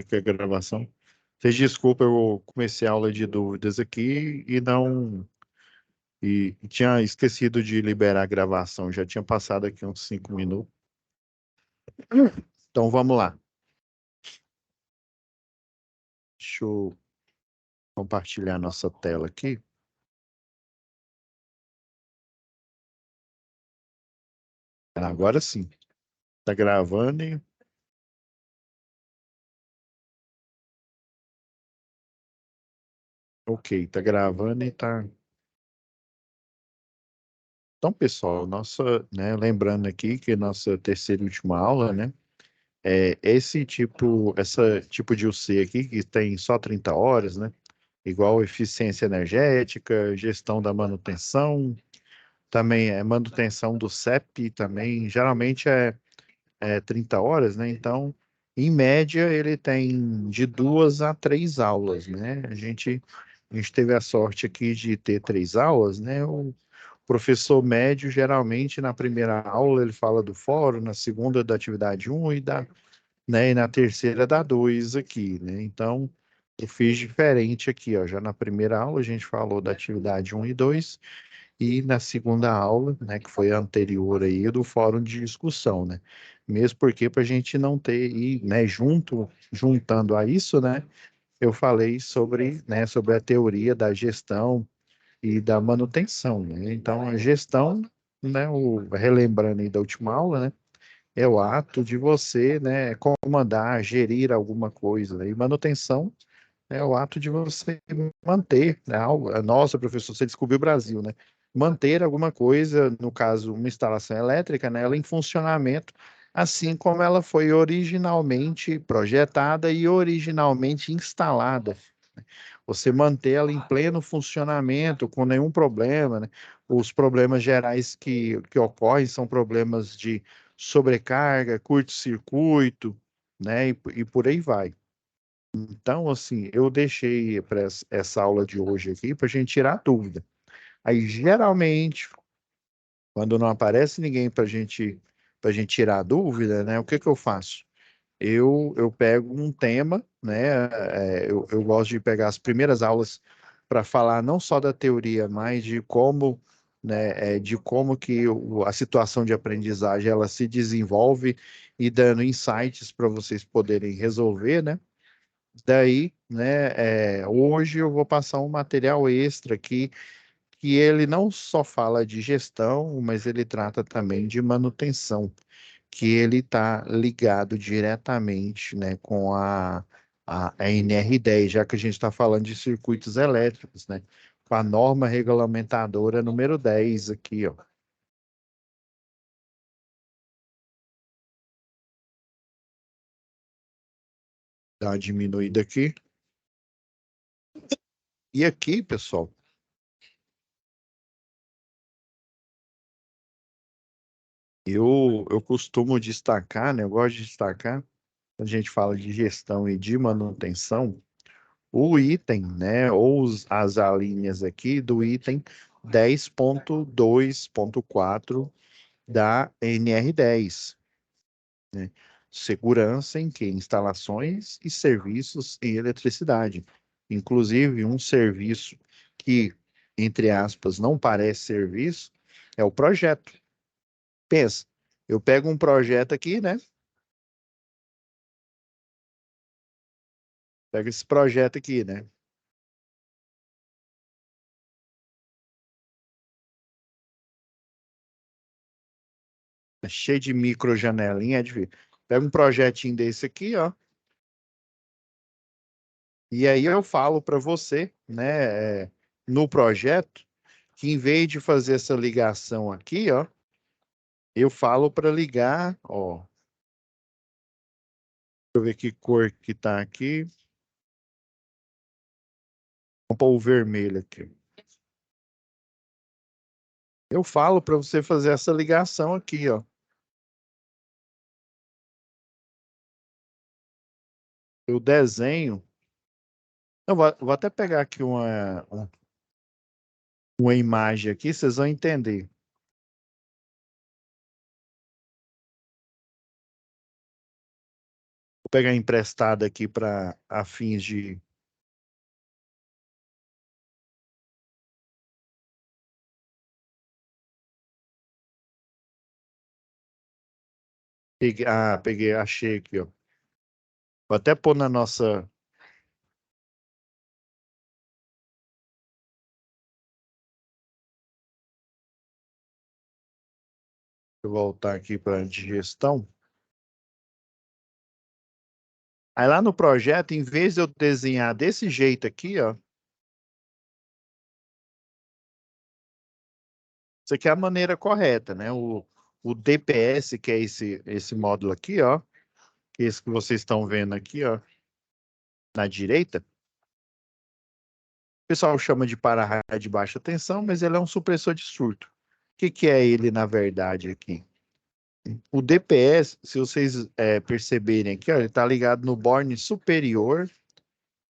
Que a gravação. Vocês desculpa, eu comecei a aula de dúvidas aqui e não e tinha esquecido de liberar a gravação. Já tinha passado aqui uns 5 minutos. Então vamos lá. Deixa eu compartilhar nossa tela aqui. Agora sim. Tá gravando e ok, tá gravando e tá. Então, pessoal, lembrando aqui que nossa terceira e última aula, né? Essa tipo de UC aqui, que tem só 30 horas, né? Igual eficiência energética, gestão da manutenção, também é manutenção do CEP, também, geralmente é 30 horas, né? Então, em média, ele tem de 2 a 3 aulas, né? A gente teve a sorte aqui de ter 3 aulas, né? O professor médio, geralmente, na primeira aula, ele fala do fórum, na segunda da atividade um e na terceira dá 2 aqui, né? Então, eu fiz diferente aqui, ó. Já na primeira aula a gente falou da atividade um e 2 e na segunda aula, né, que foi a anterior aí, do fórum de discussão, né? Mesmo porque para a gente não ter, e, né, juntando a isso, né, eu falei sobre a teoria da gestão e da manutenção, né? Então, a gestão, né, relembrando aí da última aula, né, é o ato de você, né, comandar, gerir alguma coisa, né? E manutenção é o ato de você manter, né, algo. Nossa, professor, você descobriu o Brasil, né? Manter alguma coisa, no caso, uma instalação elétrica, né, ela em funcionamento, assim como ela foi originalmente projetada e originalmente instalada. Você manter ela em pleno funcionamento, com nenhum problema, né? Os problemas gerais que ocorrem são problemas de sobrecarga, curto-circuito, né? E por aí vai. Então, assim, eu deixei para essa aula de hoje aqui para a gente tirar dúvida. Aí, geralmente, quando não aparece ninguém para gente tirar dúvida, né? O que que eu faço? Eu pego um tema, né? Eu gosto de pegar as primeiras aulas para falar não só da teoria, mas de como, né, de como que a situação de aprendizagem ela se desenvolve e dando insights para vocês poderem resolver, né? Daí, né, hoje eu vou passar um material extra aqui que ele não só fala de gestão, mas ele trata também de manutenção, que ele está ligado diretamente, né, com a NR10, já que a gente está falando de circuitos elétricos, né, com a norma regulamentadora número 10 aqui, ó. Dá uma diminuída aqui. E aqui, pessoal, eu costumo destacar, né, eu gosto de destacar, quando a gente fala de gestão e de manutenção, o item, né, ou as alíneas aqui do item 10.2.4 da NR10, né? Segurança em que? Instalações e serviços em eletricidade. Inclusive, um serviço que, entre aspas, não parece serviço, é o projeto. Pensa, eu pego um projeto aqui, né? Pego esse projeto aqui, né? É cheio de micro janelinha, pega um projetinho desse aqui, ó, e aí eu falo para você, né, no projeto, que em vez de fazer essa ligação aqui, ó, eu falo para ligar, ó, deixa eu ver que cor que tá aqui, vamos pôr o vermelho aqui. Eu falo para você fazer essa ligação aqui, ó. Eu desenho, eu vou até pegar aqui uma imagem aqui, vocês vão entender. Vou pegar emprestado aqui para fins de peguei, achei aqui, ó. Vou até pôr na nossa. Vou voltar aqui para digestão. Aí lá no projeto, em vez de eu desenhar desse jeito aqui, ó, isso aqui é a maneira correta, né? O DPS, que é esse módulo aqui, ó, que é esse que vocês estão vendo aqui, ó, na direita. O pessoal chama de para-raio de baixa tensão, mas ele é um supressor de surto. O que que é ele, na verdade, aqui? O DPS, se vocês perceberem aqui, ó, ele está ligado no borne superior.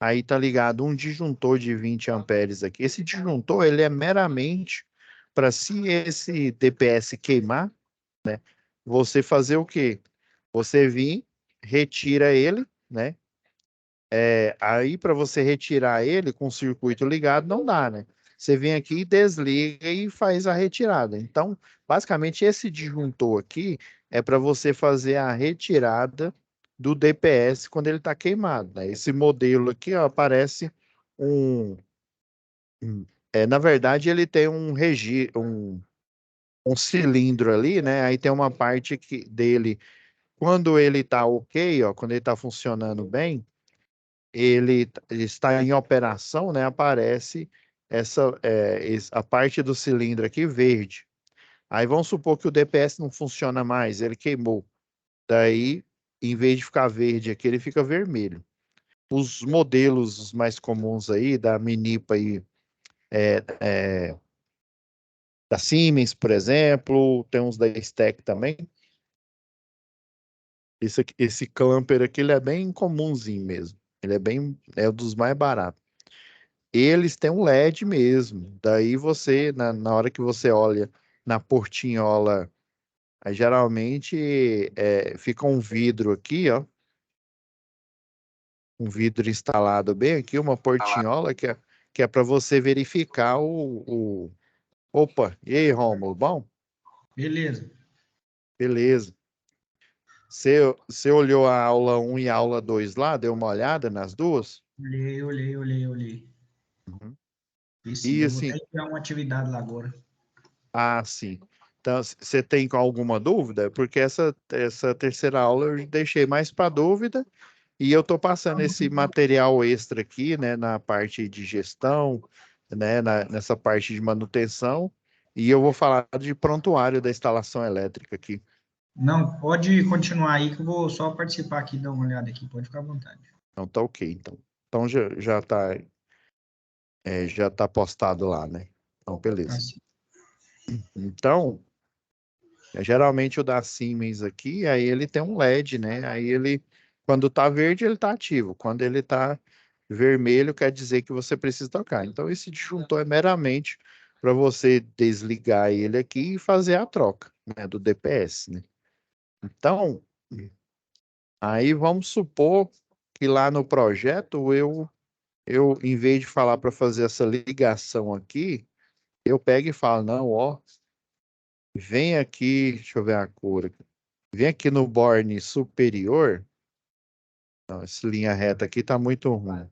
Aí tá ligado um disjuntor de 20 amperes aqui. Esse disjuntor, ele é meramente para se esse DPS queimar, né? Você fazer o quê? Você vir, retira ele, né? Aí para você retirar ele com o circuito ligado, não dá, né? Você vem aqui, desliga e faz a retirada. Então, basicamente, esse disjuntor aqui é para você fazer a retirada do DPS quando ele está queimado, né? Esse modelo aqui, ó, aparece um. Na verdade, ele tem um cilindro ali, né? Aí tem uma parte dele, quando ele está ok, ó, quando ele está funcionando bem ele está em operação, né? Aparece a parte do cilindro aqui verde. Aí vamos supor que o DPS não funciona mais, ele queimou. Daí, em vez de ficar verde aqui, ele fica vermelho. Os modelos mais comuns aí, da Minipa aí, é, é, da Siemens, por exemplo, tem uns da Stack também. Esse clamper aqui, ele é bem comumzinho mesmo. Ele é um dos mais baratos. Eles têm um LED mesmo. Daí você, na hora que você olha na portinhola, aí geralmente fica um vidro aqui, ó. Um vidro instalado bem aqui, uma portinhola que é para você verificar Opa, e aí, Rômulo? Bom? Beleza. Beleza. Você olhou a aula um e a aula 2 lá? Deu uma olhada nas duas? Olhei. Uhum. E sim, E eu vou até assim, criar uma atividade lá agora. sim. Então, você tem alguma dúvida? Porque essa terceira aula eu deixei mais para dúvida e eu estou passando esse material extra aqui, né, na parte de gestão, né, nessa parte de manutenção, e eu vou falar de prontuário da instalação elétrica aqui. Não, pode continuar aí que eu vou só participar aqui, dar uma olhada aqui, pode ficar à vontade. Então, tá ok, então. Então, já tá postado lá, né? Então, beleza. Assim. Então, geralmente o da Siemens aqui, aí ele tem um LED, né? Aí ele, quando tá verde, ele tá ativo. Quando ele tá vermelho, quer dizer que você precisa tocar. Então, esse disjuntor é meramente para você desligar ele aqui e fazer a troca, né, do DPS, né? Então, aí vamos supor que lá no projeto em vez de falar para fazer essa ligação aqui, eu pego e falo, não, ó, vem aqui, deixa eu ver a cor aqui. Vem aqui no borne superior. Não, essa linha reta aqui tá muito ruim.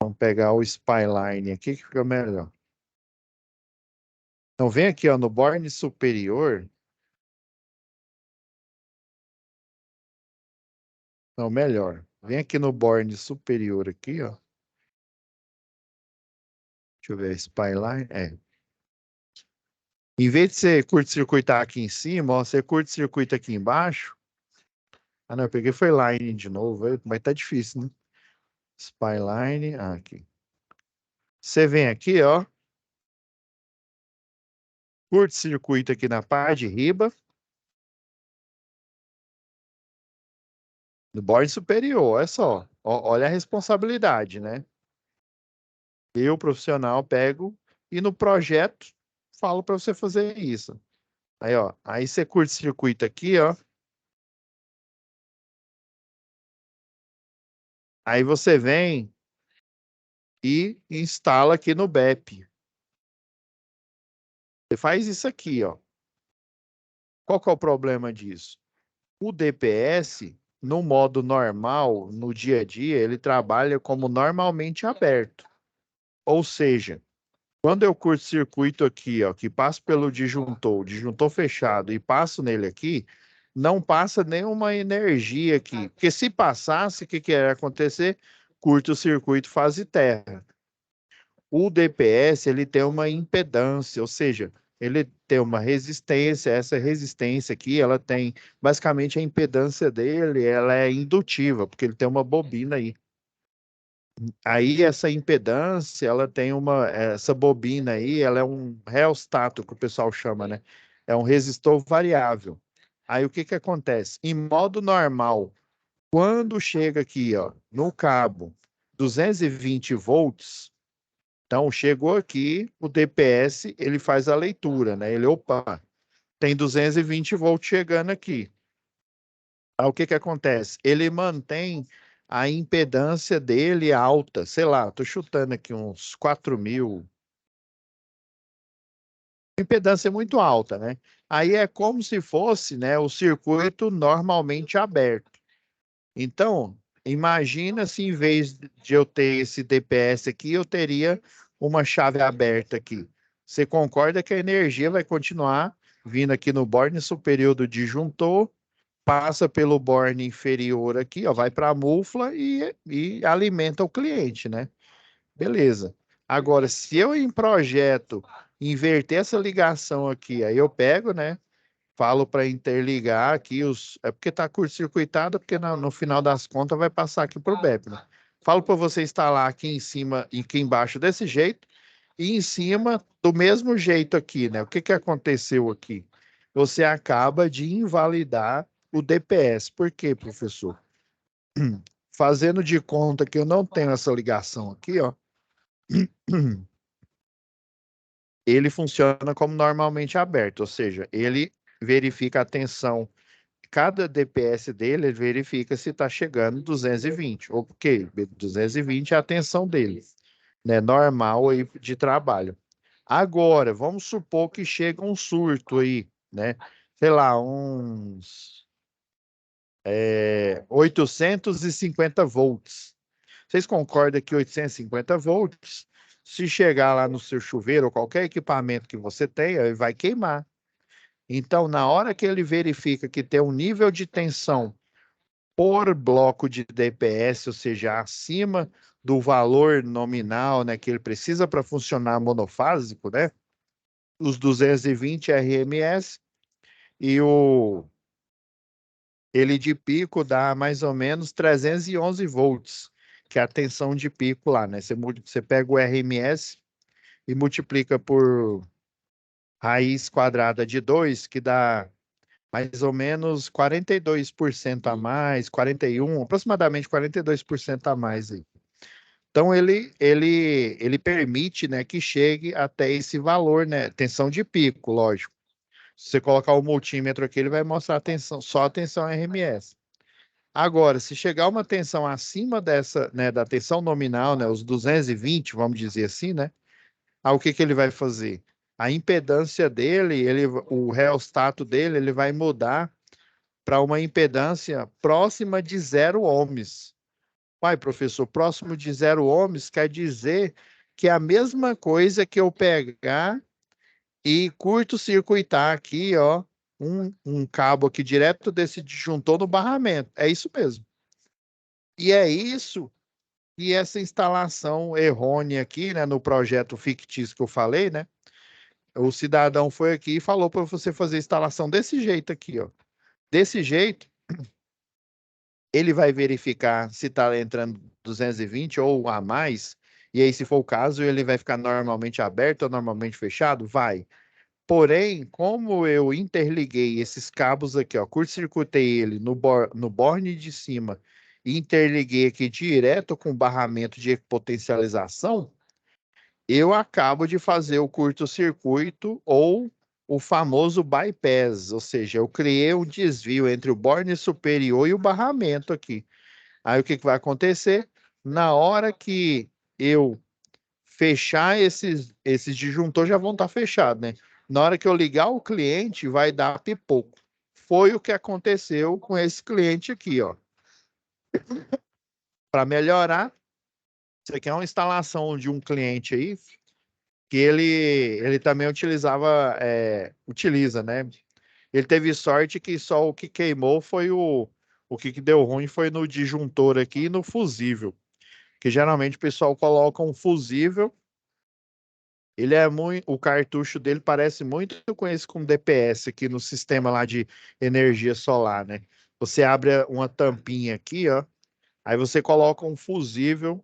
Vamos pegar o spline aqui que fica melhor. Então vem aqui, ó, no borne superior. Não, melhor. Vem aqui no borne superior aqui, ó. Deixa eu ver, spline. Em vez de você curto-circuitar aqui em cima, ó, você curto-circuita aqui embaixo. Ah, não, eu peguei foi line de novo, mas tá difícil, né? Spline, aqui. Você vem aqui, ó, curto-circuito aqui na parte de riba, no bordo superior, olha só. Olha a responsabilidade, né? Eu, profissional, pego e no projeto falo para você fazer isso. Aí, ó, aí você curte-circuito aqui, ó. Aí você vem e instala aqui no BEP. Você faz isso aqui, ó. Qual que é o problema disso? O DPS, no modo normal, no dia a dia, ele trabalha como normalmente aberto. Ou seja, quando eu curto-circuito aqui, ó, que passo pelo disjuntor, o disjuntor fechado e passo nele aqui, não passa nenhuma energia aqui. Porque se passasse, o que que ia acontecer? Curto-circuito fase terra. O DPS, ele tem uma impedância, ou seja, ele tem uma resistência, essa resistência aqui, ela tem, basicamente a impedância dele, ela é indutiva, porque ele tem uma bobina aí. Aí essa impedância, ela tem essa bobina aí, ela é um reostato, que o pessoal chama, né? É um resistor variável. Aí o que que acontece? Em modo normal, quando chega aqui, ó, no cabo 220 volts, então chegou aqui, o DPS, ele faz a leitura, né? Ele, opa, tem 220 volts chegando aqui. Aí o que que acontece? Ele mantém a impedância dele alta, sei lá, tô chutando aqui uns 4.000. A impedância é muito alta, né? Aí é como se fosse, né, o circuito normalmente aberto. Então, imagina se em vez de eu ter esse DPS aqui, eu teria uma chave aberta aqui. Você concorda que a energia vai continuar vindo aqui no borne superior do disjuntor, passa pelo borne inferior aqui, ó, vai para a múfla e alimenta o cliente, né? Beleza. Agora, se eu em projeto inverter essa ligação aqui, aí eu pego, né? Falo para interligar aqui os. É porque está curto-circuitado, porque no final das contas vai passar aqui para o BEP, né? Falo para você instalar aqui em cima e aqui embaixo desse jeito, e em cima do mesmo jeito aqui, né? O que que aconteceu aqui? Você acaba de invalidar o DPS. Por quê, professor? Fazendo de conta que eu não tenho essa ligação aqui, ó, ele funciona como normalmente aberto, ou seja, ele verifica a tensão. Cada DPS dele, ele verifica se está chegando 220, ou porque 220 é a tensão dele, né? Normal aí de trabalho. Agora, vamos supor que chega um surto aí, né? Sei lá, uns 850 volts. Vocês concordam que 850 volts, se chegar lá no seu chuveiro ou qualquer equipamento que você tenha, ele vai queimar. Então, na hora que ele verifica que tem um nível de tensão por bloco de DPS, ou seja, acima do valor nominal, né, que ele precisa para funcionar monofásico, né? Os 220 RMS e ele de pico dá mais ou menos 311 volts, que é a tensão de pico lá, né? Você pega o RMS e multiplica por raiz quadrada de 2, que dá mais ou menos 42% a mais, 41, aproximadamente 42% a mais aí. Então ele permite, né, que chegue até esse valor, né, tensão de pico, lógico. Se você colocar o multímetro aqui, ele vai mostrar a tensão, só a tensão RMS. Agora, se chegar uma tensão acima dessa, né, da tensão nominal, né, os 220, vamos dizer assim, né, aí o que que ele vai fazer? A impedância dele, o reostato dele, ele vai mudar para uma impedância próxima de 0 ohms. Uai, professor, próximo de 0 ohms quer dizer que é a mesma coisa que eu pegar e curto-circuitar aqui, ó, um cabo aqui direto desse disjuntor no barramento. É isso mesmo. E é isso, e essa instalação errônea aqui, né, no projeto fictício que eu falei, né? O cidadão foi aqui e falou para você fazer a instalação desse jeito aqui, ó. Desse jeito, ele vai verificar se está entrando 220 ou a mais, e aí, se for o caso, ele vai ficar normalmente aberto ou normalmente fechado? Vai. Porém, como eu interliguei esses cabos aqui, ó, curto-circuitei ele no borne de cima e interliguei aqui direto com o barramento de potencialização, eu acabo de fazer o curto-circuito ou o famoso bypass, ou seja, eu criei um desvio entre o borne superior e o barramento aqui. Aí o que que vai acontecer? Na hora que eu fechar esses disjuntores, já vão estar fechados, né? Na hora que eu ligar o cliente, vai dar pipoco. Foi o que aconteceu com esse cliente aqui, ó. Para melhorar, isso aqui é uma instalação de um cliente aí, que ele também utiliza, né? Ele teve sorte que só o que queimou foi o que deu ruim foi no disjuntor aqui e no fusível. Que geralmente o pessoal coloca um fusível. Ele é muito, o cartucho dele parece muito com esse com DPS aqui no sistema lá de energia solar, né? Você abre uma tampinha aqui, ó, aí você coloca um fusível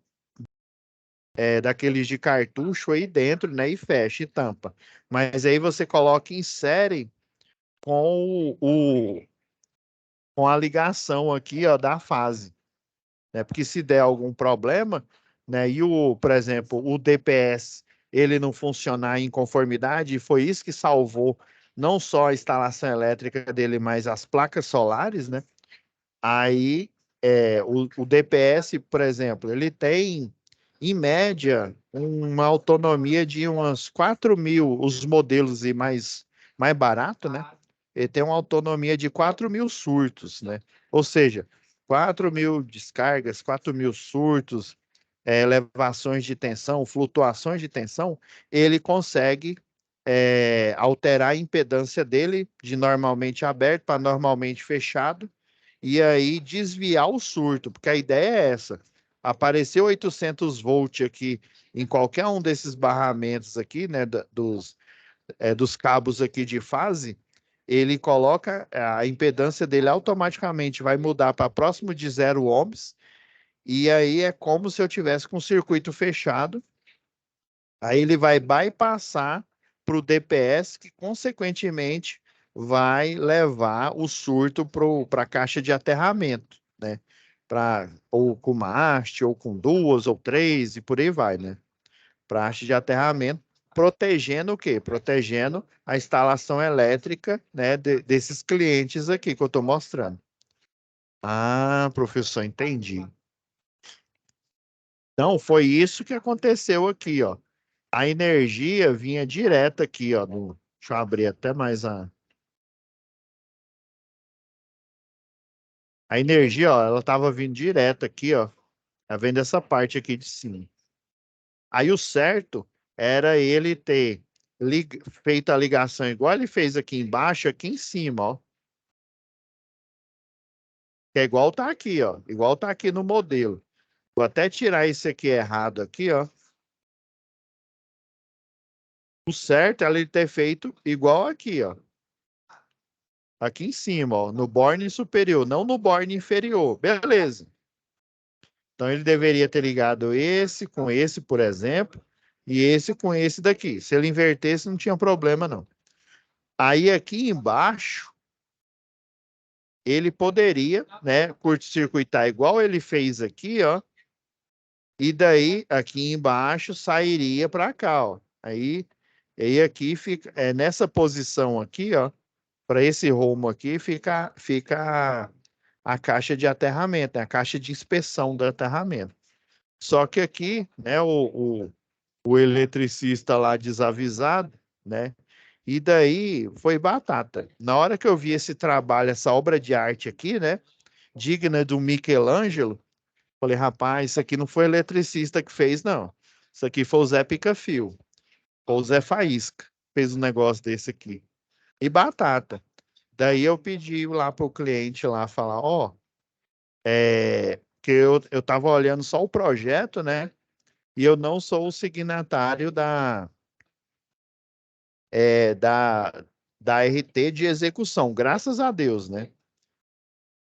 daqueles de cartucho aí dentro, né? E fecha e tampa. Mas aí você coloca em série com com a ligação aqui, ó, da fase, né? Porque se der algum problema, né? E por exemplo, o DPS ele não funcionar em conformidade, e foi isso que salvou não só a instalação elétrica dele, mas as placas solares, né? Aí o DPS, por exemplo, ele tem, em média, uma autonomia de umas 4.000, os modelos e mais barato, né? Ele tem uma autonomia de 4.000 surtos, né? Ou seja, 4.000 descargas, 4.000 surtos, elevações de tensão, flutuações de tensão, ele consegue alterar a impedância dele de normalmente aberto para normalmente fechado, e aí desviar o surto, porque a ideia é essa. Apareceu 800 volts aqui em qualquer um desses barramentos aqui, né, dos cabos aqui de fase, ele coloca a impedância dele automaticamente vai mudar para próximo de 0 ohms, e aí é como se eu tivesse com o circuito fechado. Aí ele vai bypassar para o DPS, que consequentemente vai levar o surto para a caixa de aterramento, né? Ou com uma haste, ou com duas, ou três, e por aí vai, né? Para a haste de aterramento, protegendo o quê? Protegendo a instalação elétrica, né, desses clientes aqui que eu estou mostrando. Ah, professor, entendi. Então, foi isso que aconteceu aqui, ó. A energia vinha direta aqui, ó. Deixa eu abrir até mais a energia, ó, ela tava vindo direto aqui, ó. Tá vendo essa parte aqui de cima. Aí o certo era ele ter feito a ligação igual ele fez aqui embaixo, aqui em cima, ó. Que é igual tá aqui, ó. Igual tá aqui no modelo. Vou até tirar esse aqui errado aqui, ó. O certo é ele ter feito igual aqui, ó. Aqui em cima, ó, no borne superior, não no borne inferior. Beleza. Então ele deveria ter ligado esse com esse, por exemplo, e esse com esse daqui. Se ele invertesse, não tinha problema, não. Aí aqui embaixo, ele poderia, né, curto-circuitar igual ele fez aqui, ó. E daí, aqui embaixo, sairia para cá, ó. Aí aqui fica, nessa posição aqui, ó, para esse rumo aqui, fica a caixa de aterramento, né, a caixa de inspeção do aterramento. Só que aqui, né, o eletricista lá desavisado, né? E daí foi batata. Na hora que eu vi esse trabalho, essa obra de arte aqui, né? Digna do Michelangelo, falei, rapaz, isso aqui não foi eletricista que fez, não. Isso aqui foi o Zé Pica-Fio, ou o Zé Faísca, fez um negócio desse aqui. E batata. Daí eu pedi lá para o cliente lá falar, ó, que eu tava olhando só o projeto, né? E eu não sou o signatário é, da, da RT de execução, graças a Deus, né?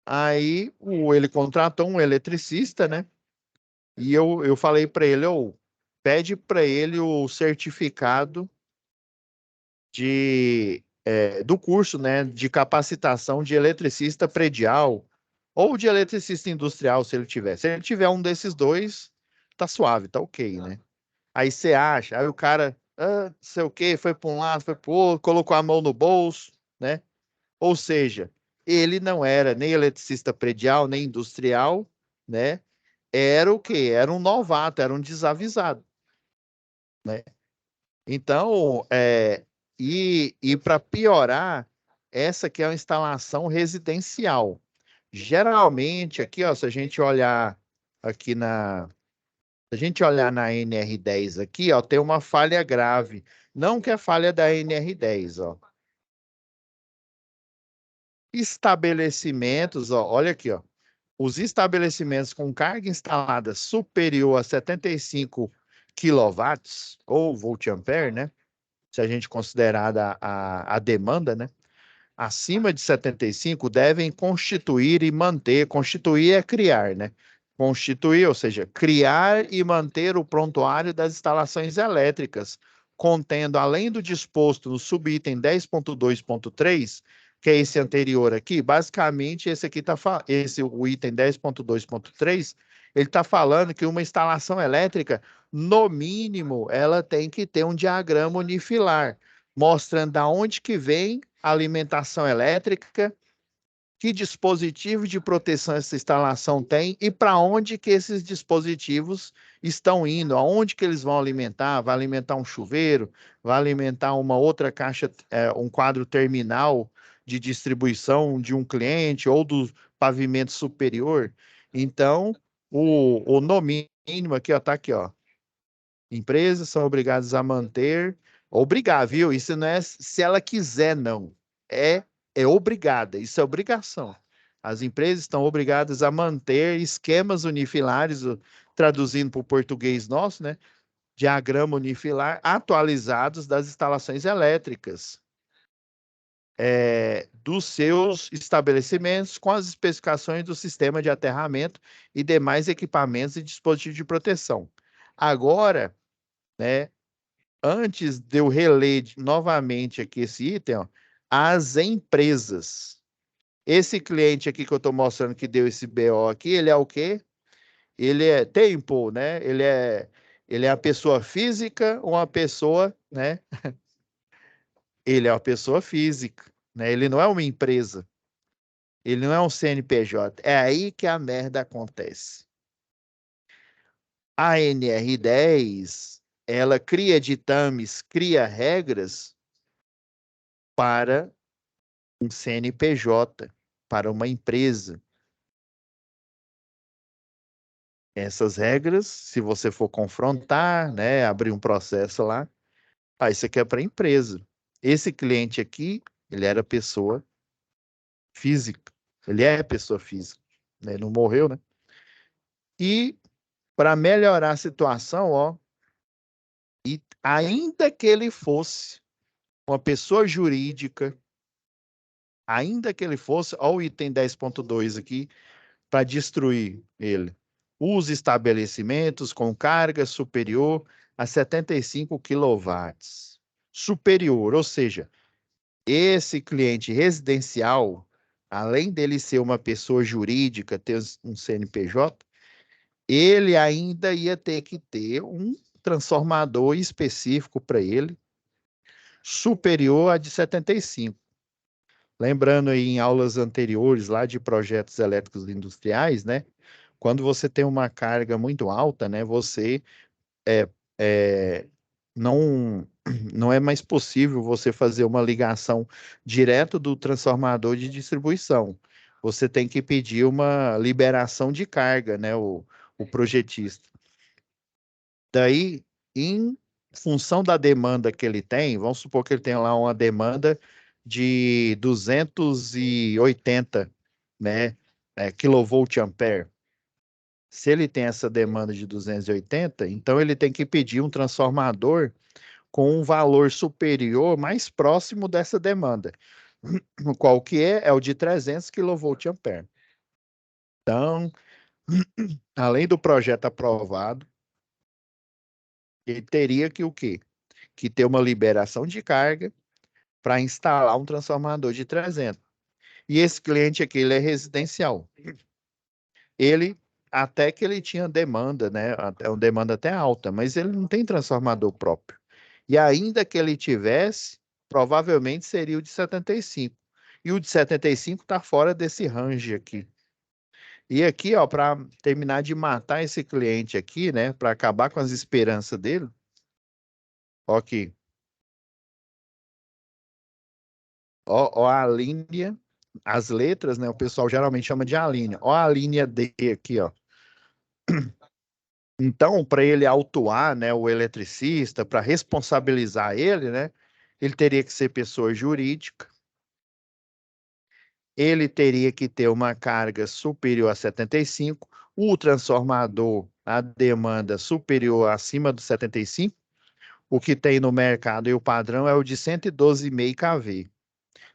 Aí ele contratou um eletricista, né? E eu falei para ele, pede para ele o certificado do curso, né? De capacitação de eletricista predial ou de eletricista industrial, se ele tiver. Se ele tiver um desses dois, tá suave, tá ok, né? Aí você acha, aí o cara, sei o quê, foi para um lado, foi para o outro, colocou a mão no bolso, né? Ou seja, ele não era nem eletricista predial, nem industrial, né? era o quê? Era um novato, era um desavisado, né? Então, e para piorar, essa aqui é uma instalação residencial. Geralmente, aqui, ó, se a gente olhar aqui na, se a gente olhar na NR10 aqui, ó, tem uma falha grave. Não que é falha da NR10, ó. Estabelecimentos, ó, olha aqui, ó. Os estabelecimentos com carga instalada superior a 75 quilowatts ou volt-ampere, né? Se a gente considerar a demanda, né? Acima de 75 devem constituir e manter. Constituir é criar, né? Constituir, ou seja, criar e manter o prontuário das instalações elétricas, contendo, além do disposto no subitem 10.2.3, que é esse anterior aqui, basicamente esse aqui tá esse o item 10.2.3, ele está falando que uma instalação elétrica, no mínimo, ela tem que ter um diagrama unifilar, mostrando da onde que vem a alimentação elétrica, que dispositivo de proteção essa instalação tem e para onde que esses dispositivos estão indo, aonde que eles vão alimentar, vai alimentar um chuveiro, vai alimentar uma outra caixa, um quadro terminal de distribuição de um cliente ou do pavimento superior. Então, o no mínimo aqui, ó, tá aqui, ó. Empresas são obrigadas a manter, obrigar, viu? Isso não é se ela quiser, não. É, é obrigada, isso é obrigação. As empresas estão obrigadas a manter esquemas unifilares, traduzindo para o português nosso, né? Diagrama unifilar atualizados das instalações elétricas dos seus estabelecimentos com as especificações do sistema de aterramento e demais equipamentos e dispositivos de proteção. Agora, né? Antes de eu reler novamente aqui esse item, ó, as empresas. Esse cliente aqui que eu estou mostrando que deu esse BO aqui, ele é o quê? Ele é tempo, né? Ele é a pessoa física ou uma pessoa, né? Ele é uma pessoa física, né? Ele não é uma empresa. Ele não é um CNPJ. É aí que a merda acontece. A NR10, ela cria ditames, cria regras para um CNPJ, para uma empresa. Essas regras, se você for confrontar, né, abrir um processo lá, isso aqui é para a empresa. Esse cliente aqui, ele era pessoa física. Ele é pessoa física, né? Não morreu, né? E para melhorar a situação, ó, e ainda que ele fosse uma pessoa jurídica, ainda que ele fosse, ó, o item 10.2 aqui, para destruir ele. Os estabelecimentos com carga superior a 75 quilowatts. Superior, ou seja, esse cliente residencial, além dele ser uma pessoa jurídica, ter um CNPJ, ele ainda ia ter que ter um transformador específico para ele, superior a de 75. Lembrando aí em aulas anteriores lá de projetos elétricos industriais, né? Quando você tem uma carga muito alta, né? Você é, é, não não é mais possível você fazer uma ligação direto do transformador de distribuição. Você tem que pedir uma liberação de carga, né? O projetista. Daí, em função da demanda que ele tem, vamos supor que ele tenha lá uma demanda de 280, né, kilovolt-ampere. Se ele tem essa demanda de 280, então ele tem que pedir um transformador com um valor superior, mais próximo dessa demanda. Qual que é? É o de 300 kVA. Então, além do projeto aprovado, ele teria que o quê? Que ter uma liberação de carga para instalar um transformador de 300. E esse cliente aqui, ele é residencial. Ele, até que ele tinha demanda, né? Uma demanda até alta, mas ele não tem transformador próprio. E ainda que ele tivesse, provavelmente seria o de 75. E o de 75 está fora desse range aqui. E aqui, ó, para terminar de matar esse cliente aqui, né, para acabar com as esperanças dele, ó aqui, ó a linha, as letras, né, o pessoal geralmente chama de a linha. Ó a linha D aqui, ó. Então, para ele autuar, né, o eletricista, para responsabilizar ele, né, ele teria que ser pessoa jurídica, ele teria que ter uma carga superior a 75, o transformador, a demanda superior acima do 75, o que tem no mercado e o padrão é o de 112,5 kV.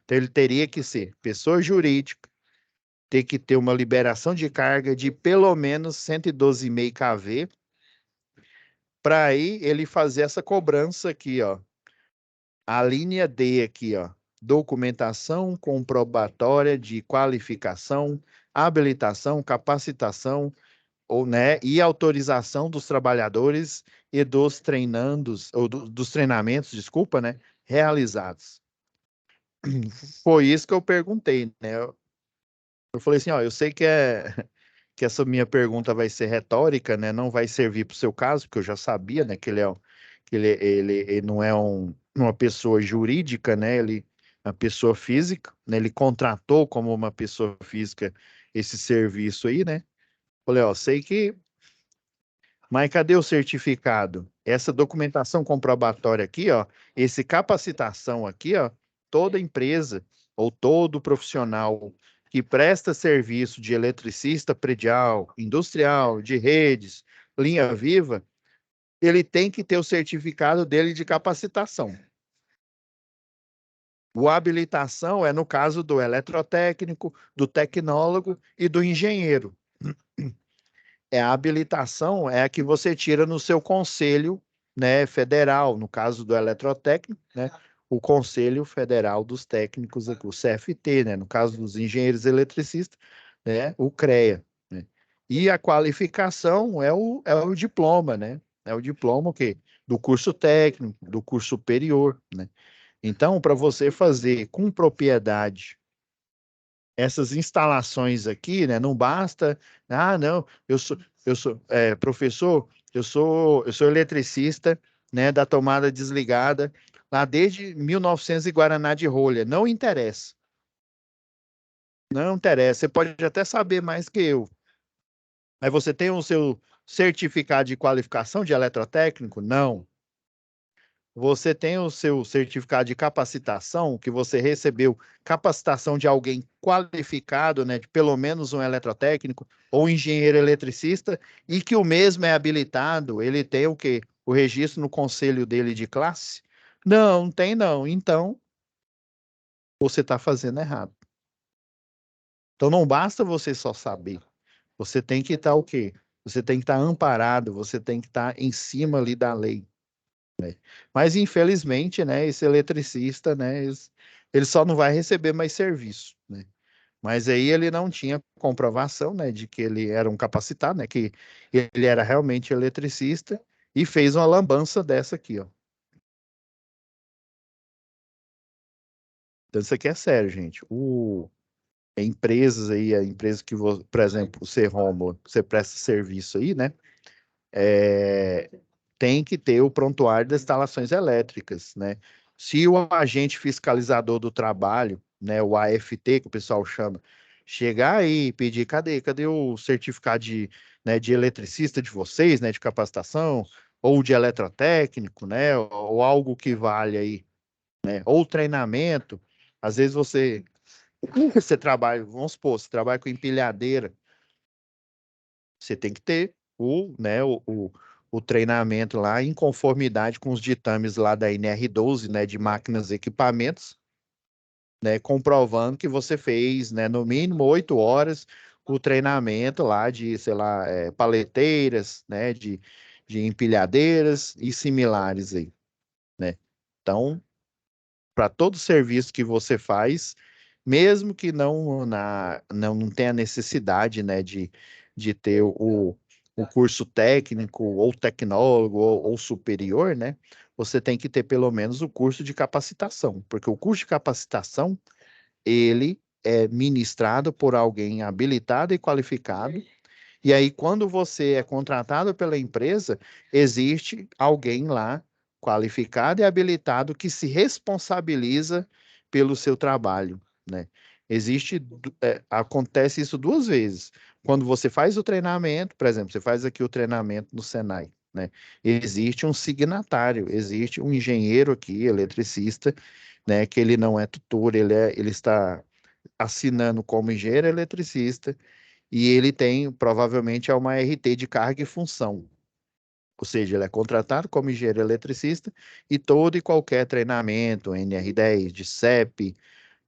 Então, ele teria que ser pessoa jurídica, ter que ter uma liberação de carga de pelo menos 112,5 kV, para aí ele fazer essa cobrança aqui, ó. A linha D aqui, ó. Documentação comprobatória de qualificação, habilitação, capacitação, ou, né, e autorização dos trabalhadores e dos treinandos, ou dos treinamentos, desculpa, né, realizados. Foi isso que eu perguntei, né? Eu falei assim, ó, eu sei que essa minha pergunta vai ser retórica, né? Não vai servir para o seu caso, porque eu já sabia, né, que ele não é uma pessoa jurídica, né? Ele é uma pessoa física, né? Ele contratou como uma pessoa física esse serviço aí, né? Falei, ó, sei que, mas cadê o certificado? Essa documentação comprobatória aqui, ó, esse capacitação aqui, ó, toda empresa ou todo profissional que presta serviço de eletricista predial, industrial, de redes, linha viva, ele tem que ter o certificado dele de capacitação. O habilitação é no caso do eletrotécnico, do tecnólogo e do engenheiro. A habilitação é a que você tira no seu conselho, né, federal, no caso do eletrotécnico, né, o Conselho Federal dos Técnicos, o CFT, né, no caso dos engenheiros eletricistas, né, o CREA, né. E a qualificação é o diploma, né? É o diploma o quê? Do curso técnico, do curso superior, né? Então, para você fazer com propriedade essas instalações aqui, né? Não basta, não, eu sou professor, eu sou eletricista, né? Da tomada desligada lá desde 1900 e Guaraná de rolha. Não interessa, não interessa. Você pode até saber mais que eu, mas você tem o seu certificado de qualificação de eletrotécnico? Não. Você tem o seu certificado de capacitação, que você recebeu capacitação de alguém qualificado, né, de pelo menos um eletrotécnico ou engenheiro eletricista, e que o mesmo é habilitado, ele tem o quê? O registro no conselho dele de classe? Não, não tem não. Então, você está fazendo errado. Então, não basta você só saber. Você tem que estar o quê? Você tem que estar amparado, você tem que estar em cima ali da lei. Mas infelizmente, né, esse eletricista, né, ele só não vai receber mais serviço, né? Mas aí ele não tinha comprovação, né, de que ele era um capacitado, né, que ele era realmente eletricista e fez uma lambança dessa aqui, ó. Então isso aqui é sério, gente. Empresas aí, a empresa que, por exemplo, o Serromo, você presta serviço aí, né? é, Tem que ter o prontuário das instalações elétricas, né? Se o agente fiscalizador do trabalho, né, o AFT, que o pessoal chama, chegar aí e pedir, cadê o certificado de eletricista de vocês, né, de capacitação, ou de eletrotécnico, né, ou algo que vale aí, né, ou treinamento, às vezes você trabalha, vamos supor, você trabalha com empilhadeira, você tem que ter o treinamento lá em conformidade com os ditames lá da NR12, né, de máquinas e equipamentos, né, comprovando que você fez, né, no mínimo 8 horas o treinamento lá de, sei lá, paleteiras, né, de empilhadeiras e similares aí, né? Então, para todo serviço que você faz, mesmo que não tenha necessidade, né, de ter o curso técnico ou tecnólogo ou superior, né, você tem que ter pelo menos o curso de capacitação, porque o curso de capacitação, ele é ministrado por alguém habilitado e qualificado. E aí, quando você é contratado pela empresa, existe alguém lá qualificado e habilitado que se responsabiliza pelo seu trabalho, né? Acontece isso duas vezes. Quando você faz o treinamento, por exemplo, você faz aqui o treinamento no Senai, né? Existe um signatário, existe um engenheiro aqui, eletricista, né? Que ele não é tutor, ele está assinando como engenheiro eletricista e ele tem, provavelmente, é uma RT de carga e função. Ou seja, ele é contratado como engenheiro eletricista e todo e qualquer treinamento, NR10, de CEP,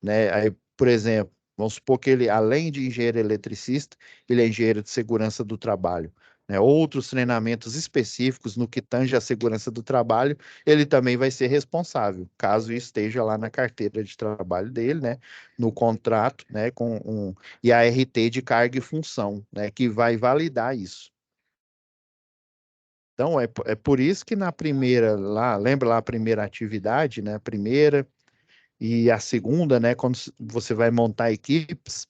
né? Aí, por exemplo, vamos supor que ele, além de engenheiro eletricista, ele é engenheiro de segurança do trabalho, né? Outros treinamentos específicos no que tange a segurança do trabalho, ele também vai ser responsável, caso esteja lá na carteira de trabalho dele, né? No contrato, né? E a RT de carga e função, né? Que vai validar isso. Então, é por isso que na primeira, lá, lembra lá a primeira atividade, né? A primeira e a segunda, né, quando você vai montar equipes,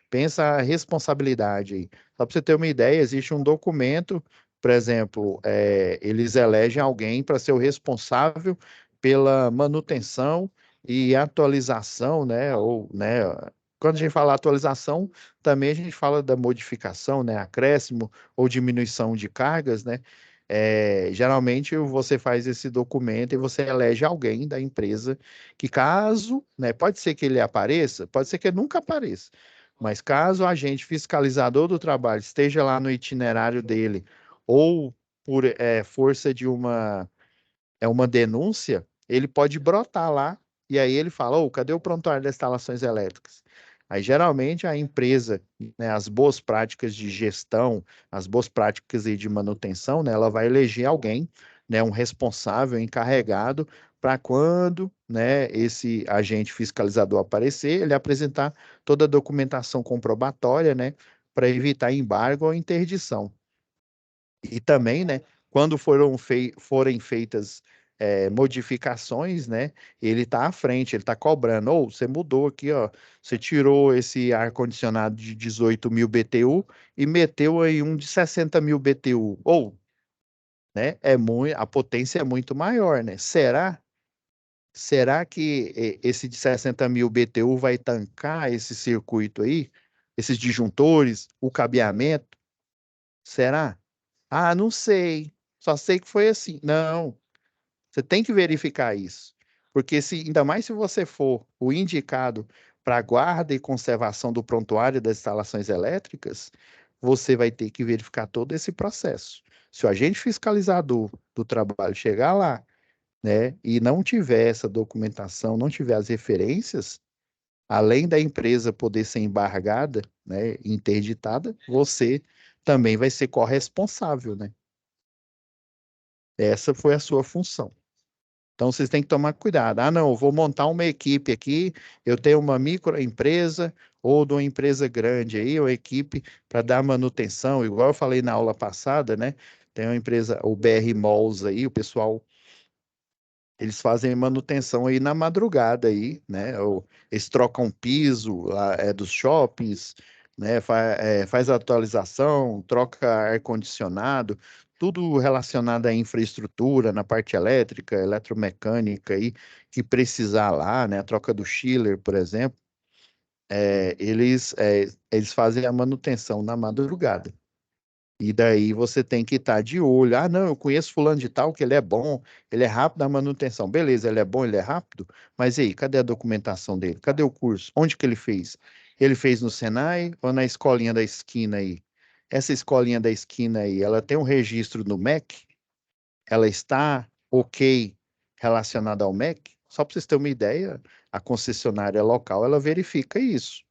pensa a responsabilidade aí. Só para você ter uma ideia, existe um documento, por exemplo, eles elegem alguém para ser o responsável pela manutenção e atualização, né, ou, né, quando a gente fala atualização, também a gente fala da modificação, né, acréscimo ou diminuição de cargas, né, geralmente você faz esse documento e você elege alguém da empresa que caso, né, pode ser que ele apareça, pode ser que ele nunca apareça, mas caso o agente fiscalizador do trabalho esteja lá no itinerário dele, ou por força de uma denúncia, ele pode brotar lá, e aí ele fala, ô, cadê o prontuário das instalações elétricas? Aí, geralmente, a empresa, né, as boas práticas de gestão, as boas práticas aí de manutenção, né, ela vai eleger alguém, né, um responsável, encarregado, para quando, né, esse agente fiscalizador aparecer, ele apresentar toda a documentação comprobatória, né, para evitar embargo ou interdição. E também, né, quando forem feitas modificações, né, ele está à frente, ele está cobrando. Ou você mudou aqui, ó, você tirou esse ar-condicionado de 18.000 BTU e meteu aí um de 60.000 BTU. Ou, né, a potência é muito maior, né? Será que esse de 60.000 BTU vai tancar esse circuito aí? Esses disjuntores, o cabeamento? Será? Ah, não sei. Só sei que foi assim. Não, você tem que verificar isso. Porque ainda mais se você for o indicado para guarda e conservação do prontuário das instalações elétricas, você vai ter que verificar todo esse processo. Se o agente fiscalizador do trabalho chegar lá, né, e não tiver essa documentação, não tiver as referências, além da empresa poder ser embargada, né, interditada, você também vai ser corresponsável, né? Essa foi a sua função. Então, vocês têm que tomar cuidado. Ah, não, eu vou montar uma equipe aqui, eu tenho uma microempresa ou de uma empresa grande aí, uma equipe para dar manutenção, igual eu falei na aula passada, né? Tem uma empresa, o BR Malls aí, o pessoal, eles fazem manutenção aí na madrugada aí, né? Eles trocam piso lá, dos shoppings, né? Faz atualização, troca ar-condicionado, tudo relacionado à infraestrutura, na parte elétrica, eletromecânica aí, que precisar lá, né? A troca do chiller, por exemplo, eles fazem a manutenção na madrugada. E daí você tem que estar de olho. Ah, não, eu conheço fulano de tal, que ele é bom, ele é rápido na manutenção. Beleza, ele é bom, ele é rápido, mas e aí, cadê a documentação dele? Cadê o curso? Onde que ele fez? Ele fez no Senai ou na escolinha da esquina aí? Essa escolinha da esquina aí, ela tem um registro no MEC? Ela está ok relacionada ao MEC? Só para vocês terem uma ideia, a concessionária local, ela verifica isso.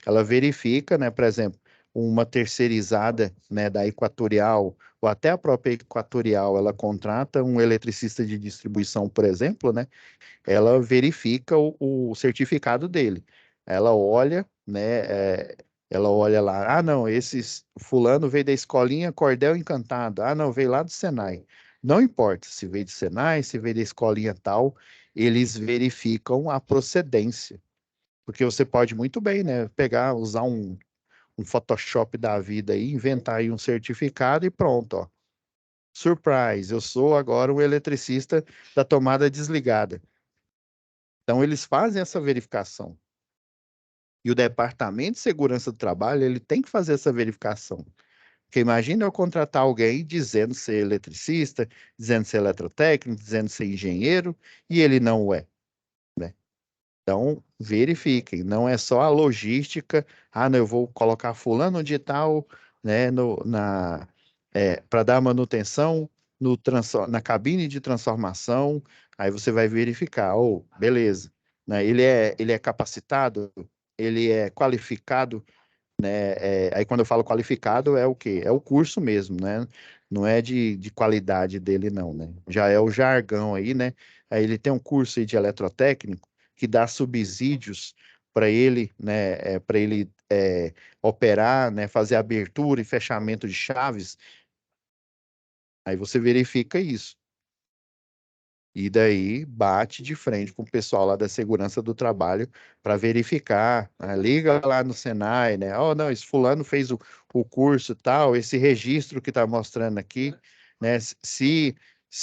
Ela verifica, né, por exemplo, uma terceirizada, né, da Equatorial, ou até a própria Equatorial, ela contrata um eletricista de distribuição, por exemplo, né, ela verifica o certificado dele. Ela olha, né, ela olha lá, ah, não, esse fulano veio da escolinha Cordel Encantado, ah, não, veio lá do Senai. Não importa se veio do Senai, se veio da escolinha tal, eles verificam a procedência. Porque você pode muito bem, né, pegar, usar um Photoshop da vida aí, inventar aí um certificado e pronto, ó. Surprise, eu sou agora um eletricista da tomada desligada. Então, eles fazem essa verificação. E o Departamento de Segurança do Trabalho, ele tem que fazer essa verificação. Porque imagina eu contratar alguém dizendo ser eletricista, dizendo ser eletrotécnico, dizendo ser engenheiro, e ele não o é, né? Então, verifiquem, não é só a logística, não, eu vou colocar fulano de tal, né, para dar manutenção na cabine de transformação, aí você vai verificar, beleza, né, ele é capacitado, ele é qualificado, né, aí quando eu falo qualificado é o quê? É o curso mesmo, né? Não é de qualidade dele não, né? Já é o jargão aí, né? Aí ele tem um curso aí de eletrotécnico que dá subsídios para ele, né? Para ele operar, né? Fazer abertura e fechamento de chaves. Aí você verifica isso. E daí bate de frente com o pessoal lá da segurança do trabalho para verificar, né? Liga lá no Senai, né? Oh, não, esse fulano fez o curso e tal, esse registro que está mostrando aqui, né? Se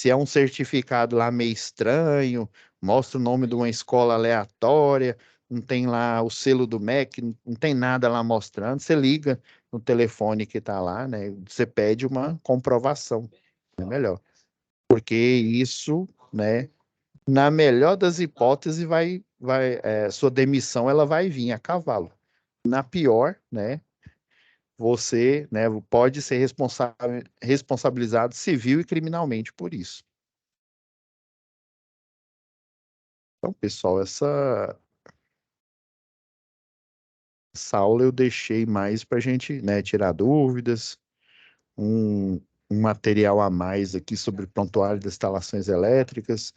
é um certificado lá meio estranho, mostra o nome de uma escola aleatória, não tem lá o selo do MEC, não tem nada lá mostrando, você liga no telefone que está lá, né? Você pede uma comprovação, é melhor. Porque isso, né? Na melhor das hipóteses, sua demissão ela vai vir a cavalo. Na pior, né, você, né, pode ser responsabilizado civil e criminalmente por isso. Então, pessoal, essa aula eu deixei mais para a gente, né, tirar dúvidas, um, um material a mais aqui sobre prontuário das instalações elétricas.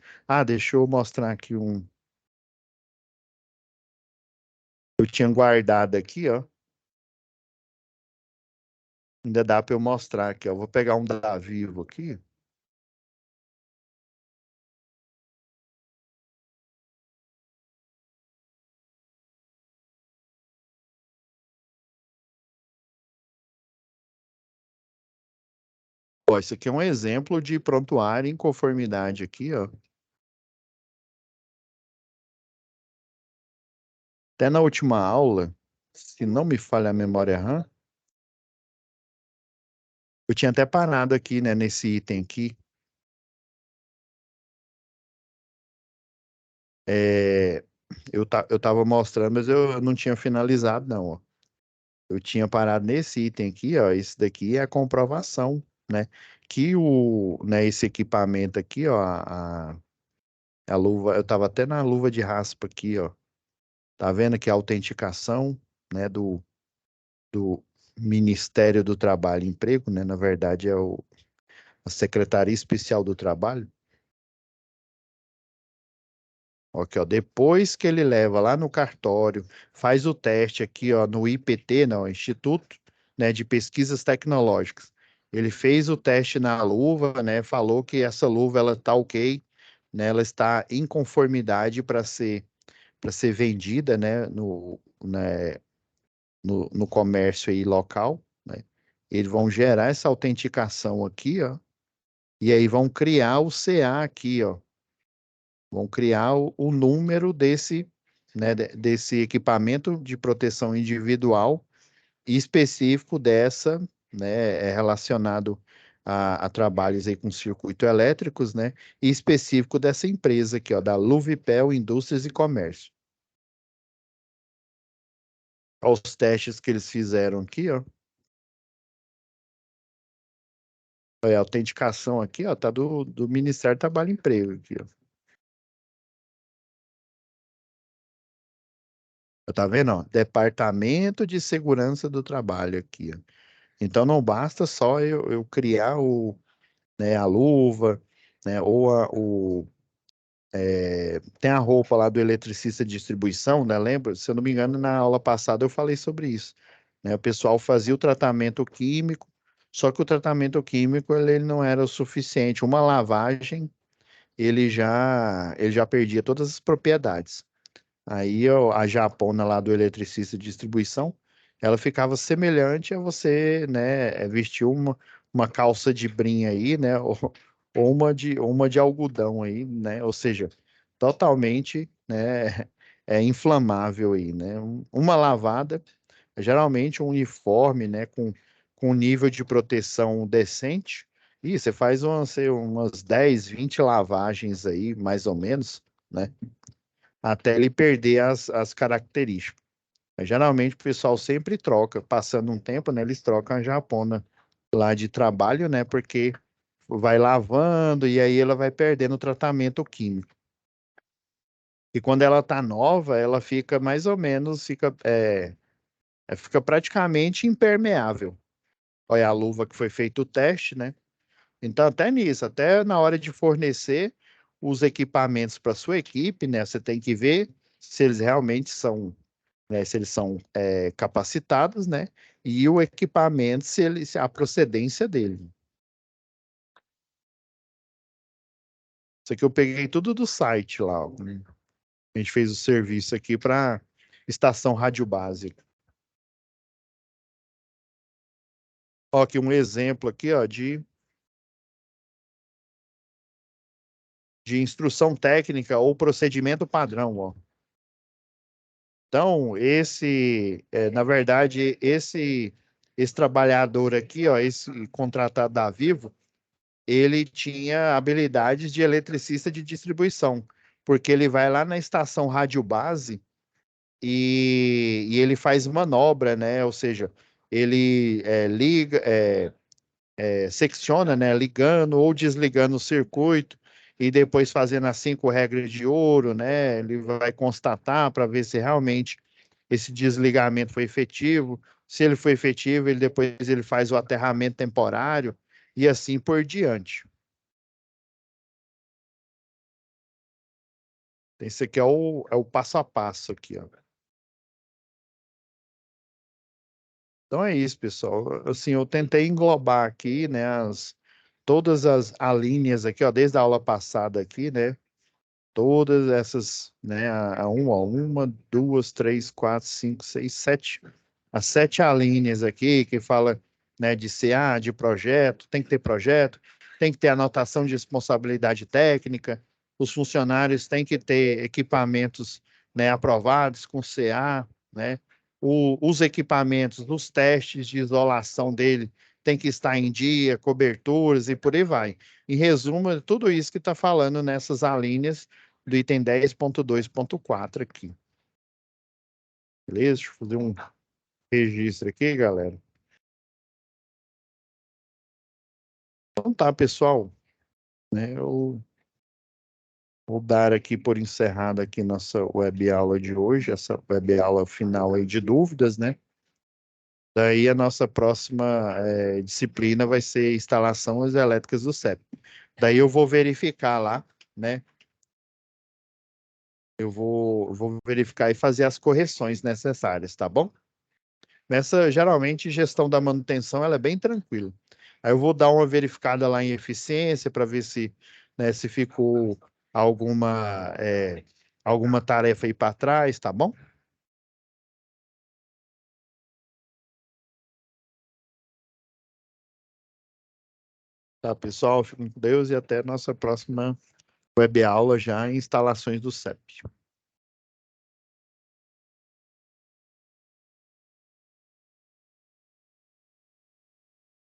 Deixa eu mostrar aqui eu tinha guardado aqui, ó. Ainda dá para eu mostrar aqui, ó. Vou pegar um da Vivo aqui. Ó, isso aqui é um exemplo de prontuário em conformidade aqui, ó. Até na última aula, se não me falha a memória RAM, eu tinha até parado aqui, né, nesse item aqui. É, eu tava mostrando, mas eu não tinha finalizado, não, ó. Eu tinha parado nesse item aqui, ó. Esse daqui é a comprovação, né? Que esse equipamento aqui, ó, a luva, eu tava até na luva de raspa aqui, ó. Tá vendo que a autenticação, né, do Ministério do Trabalho e Emprego, né? Na verdade, é a Secretaria Especial do Trabalho. Ok, ó, depois que ele leva lá no cartório, faz o teste aqui, ó, no IPT, não, Instituto, né, de Pesquisas Tecnológicas. Ele fez o teste na luva, né? Falou que essa luva ela tá ok, né? Ela está em conformidade para ser vendida, né, no comércio aí local, né? Eles vão gerar essa autenticação aqui, ó, e aí vão criar o CA aqui, ó. Vão criar o número desse equipamento de proteção individual específico dessa, né, relacionado a trabalhos aí com circuito elétricos, né, e específico dessa empresa aqui, ó, da Luvipel Indústrias e Comércio. Olha os testes que eles fizeram aqui, ó. A autenticação aqui, ó, tá do Ministério do Trabalho e Emprego aqui, ó. Tá vendo, ó? Departamento de Segurança do Trabalho aqui, ó. Então não basta só eu criar né, a luva, né, tem a roupa lá do eletricista de distribuição, né? Lembra? Se eu não me engano, na aula passada eu falei sobre isso, né? O pessoal fazia o tratamento químico, só que o tratamento químico ele não era o suficiente. Uma lavagem ele já perdia todas as propriedades. Aí a japona lá do eletricista de distribuição, ela ficava semelhante a você, né, vestir uma calça de brim aí, né, ou uma de algodão aí, né, ou seja, totalmente, né, inflamável aí, né, uma lavada, geralmente um uniforme, né, com nível de proteção decente, e você faz sei, umas 10, 20 lavagens aí, mais ou menos, né, até ele perder as características. Mas, geralmente o pessoal sempre troca, passando um tempo, né, eles trocam a japona lá de trabalho, né, porque vai lavando e aí ela vai perdendo o tratamento químico. E quando ela tá nova, ela fica mais ou menos, fica praticamente impermeável. Olha a luva que foi feito o teste, né? Então, até nisso, até na hora de fornecer os equipamentos para sua equipe, né? Você tem que ver se eles realmente são, né? Se eles são capacitados, né? E o equipamento, se a procedência dele. Isso aqui eu peguei tudo do site lá, né? A gente fez o serviço aqui para estação rádio básica. Ó, aqui um exemplo aqui, ó, de instrução técnica ou procedimento padrão, ó. Então, na verdade, esse trabalhador aqui, ó, esse contratado da Vivo, ele tinha habilidades de eletricista de distribuição, porque ele vai lá na estação rádio base e ele faz manobra, né? Ou seja, ele liga, secciona, né, ligando ou desligando o circuito e depois fazendo as 5 regras de ouro, né? Ele vai constatar para ver se realmente esse desligamento foi efetivo. Se ele foi efetivo, depois ele faz o aterramento temporário e assim por diante. Esse aqui é o passo a passo aqui, ó. Então é isso, pessoal. Assim, eu tentei englobar aqui, né, todas as alíneas aqui, ó, desde a aula passada aqui, né, todas essas, né, uma, duas, três, quatro, cinco, seis, sete, as 7 alíneas aqui que fala, né, de CA, de projeto, tem que ter anotação de responsabilidade técnica, os funcionários têm que ter equipamentos, né, aprovados com CA, né, os equipamentos, os testes de isolação dele tem que estar em dia, coberturas e por aí vai. Em resumo, é tudo isso que está falando nessas alíneas do item 10.2.4 aqui. Beleza? Deixa eu fazer um registro aqui, galera. Então tá, pessoal, né? Eu vou dar aqui por encerrada aqui nossa web aula de hoje, essa web aula final aí de dúvidas, né? Daí a nossa próxima disciplina vai ser instalações elétricas do CEP. Daí eu vou verificar lá, né? Eu vou verificar e fazer as correções necessárias, tá bom? Geralmente, gestão da manutenção, ela é bem tranquila. Aí eu vou dar uma verificada lá em eficiência para ver se, né, se ficou alguma, alguma tarefa aí para trás, tá bom? Tá, pessoal, fiquem com Deus e até a nossa próxima web aula já em instalações do CEP.